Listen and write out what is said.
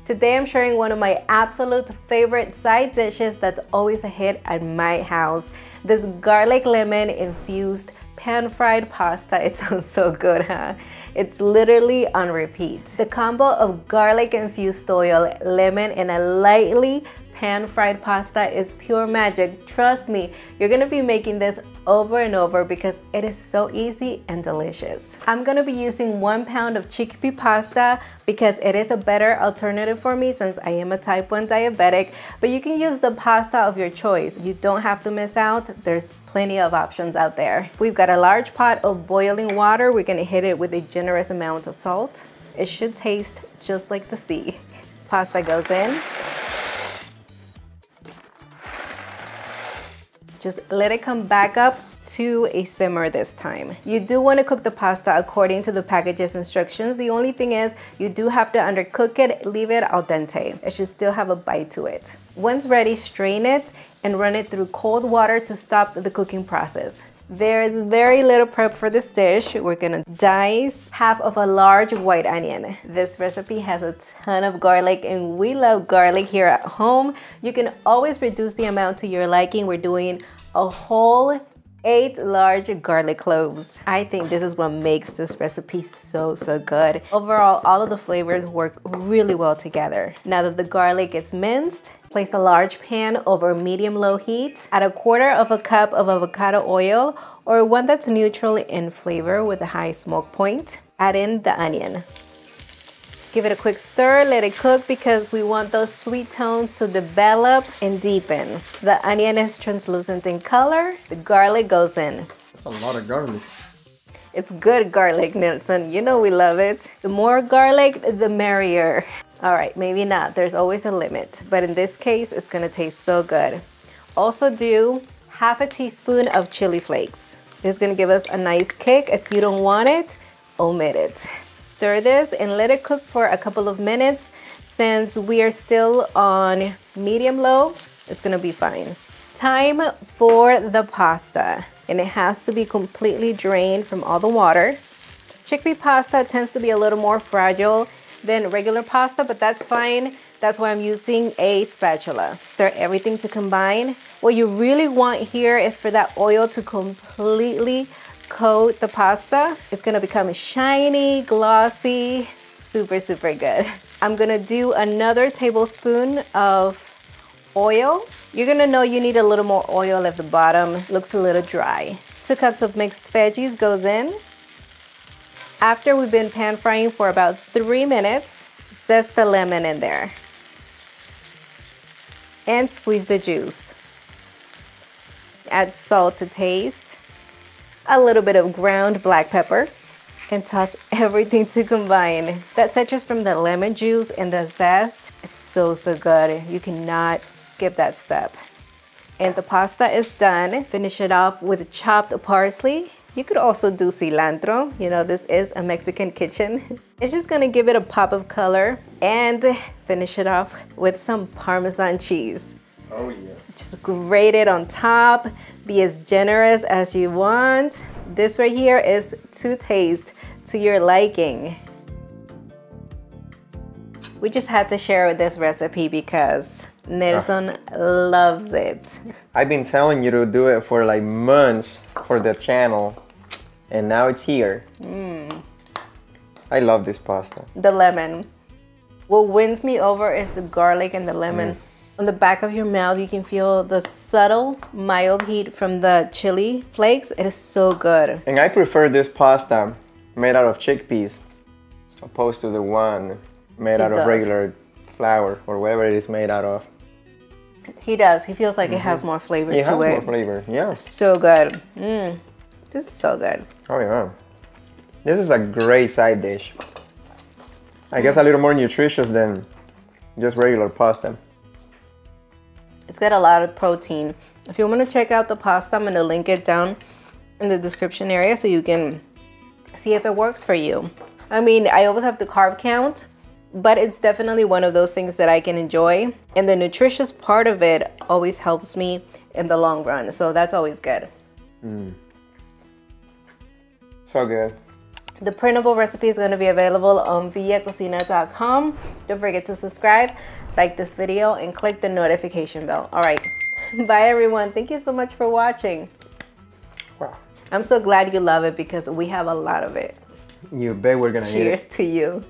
Today I'm sharing one of my absolute favorite side dishes that's always a hit at my house. This garlic lemon infused pan-fried pasta. It sounds so good, huh? It's literally on repeat. The combo of garlic infused oil, lemon, and a lightly pan-fried pasta is pure magic. Trust me, you're gonna be making this over and over because it is so easy and delicious. I'm gonna be using 1 pound of chickpea pasta because it is a better alternative for me since I am a type 1 diabetic, but you can use the pasta of your choice. You don't have to miss out. There's plenty of options out there. We've got a large pot of boiling water. We're gonna hit it with a generous amount of salt. It should taste just like the sea. Pasta goes in. Just let it come back up to a simmer this time. You do want to cook the pasta according to the package's instructions. The only thing is you do have to undercook it, leave it al dente. It should still have a bite to it. Once ready, strain it and run it through cold water to stop the cooking process. There is very little prep for this dish. We're gonna dice half of a large white onion. This recipe has a ton of garlic and we love garlic here at home. You can always reduce the amount to your liking. We're doing a whole 8 large garlic cloves. I think this is what makes this recipe so good. Overall, all of the flavors work really well together. Now that the garlic is minced, place a large pan over medium-low heat. Add 1/4 cup of avocado oil or one that's neutral in flavor with a high smoke point. Add in the onion. Give it a quick stir, let it cook because we want those sweet tones to develop and deepen. The onion is translucent in color. The garlic goes in. That's a lot of garlic. It's good garlic, Nelson. You know we love it. The more garlic, the merrier. All right, maybe not. There's always a limit. But in this case, it's gonna taste so good. Also do 1/2 teaspoon of chili flakes. This is gonna give us a nice kick. If you don't want it, omit it. Stir this and let it cook for a couple of minutes. Since we are still on medium-low, it's gonna be fine. Time for the pasta. And it has to be completely drained from all the water. Chickpea pasta tends to be a little more fragile than regular pasta, but that's fine. That's why I'm using a spatula. Stir everything to combine. What you really want here is for that oil to completely coat the pasta. It's gonna become shiny, glossy, super good. I'm gonna do another tablespoon of oil. You're gonna know you need a little more oil if the bottom looks a little dry. 2 cups of mixed veggies goes in. After we've been pan frying for about 3 minutes, zest the lemon in there. And squeeze the juice. Add salt to taste. A little bit of ground black pepper. And toss everything to combine. That citrus from the lemon juice and the zest, it's so good. You cannot skip that step. And the pasta is done. Finish it off with chopped parsley. You could also do cilantro. You know, this is a Mexican kitchen. It's just gonna give it a pop of color. And finish it off with some Parmesan cheese. Oh yeah. Just grate it on top. Be as generous as you want. This right here is to taste to your liking. We just had to share this recipe because Nelson loves it. I've been telling you to do it for like months for the channel, and now it's here. I love this pasta. The lemon. What wins me over is the garlic and the lemon. On the back of your mouth, you can feel the subtle, mild heat from the chili flakes. It is so good. And I prefer this pasta made out of chickpeas opposed to the one made out of regular flour or whatever it is made out of. He does. He feels like it has more flavor to it. It has more flavor, yeah. So good. This is so good. Oh yeah. This is a great side dish. I guess a little more nutritious than just regular pasta. It's got a lot of protein. If you want to check out the pasta, I'm going to link it down in the description area so you can see if it works for you. I mean, I always have to carb count, but it's definitely one of those things that I can enjoy. And the nutritious part of it always helps me in the long run. So that's always good. So good. The printable recipe is going to be available on villacocina.com. Don't forget to subscribe, like this video, and click the notification bell. All right. Bye, everyone. Thank you so much for watching. Wow. I'm so glad you love it because we have a lot of it. You bet we're going to eat it. Cheers to you.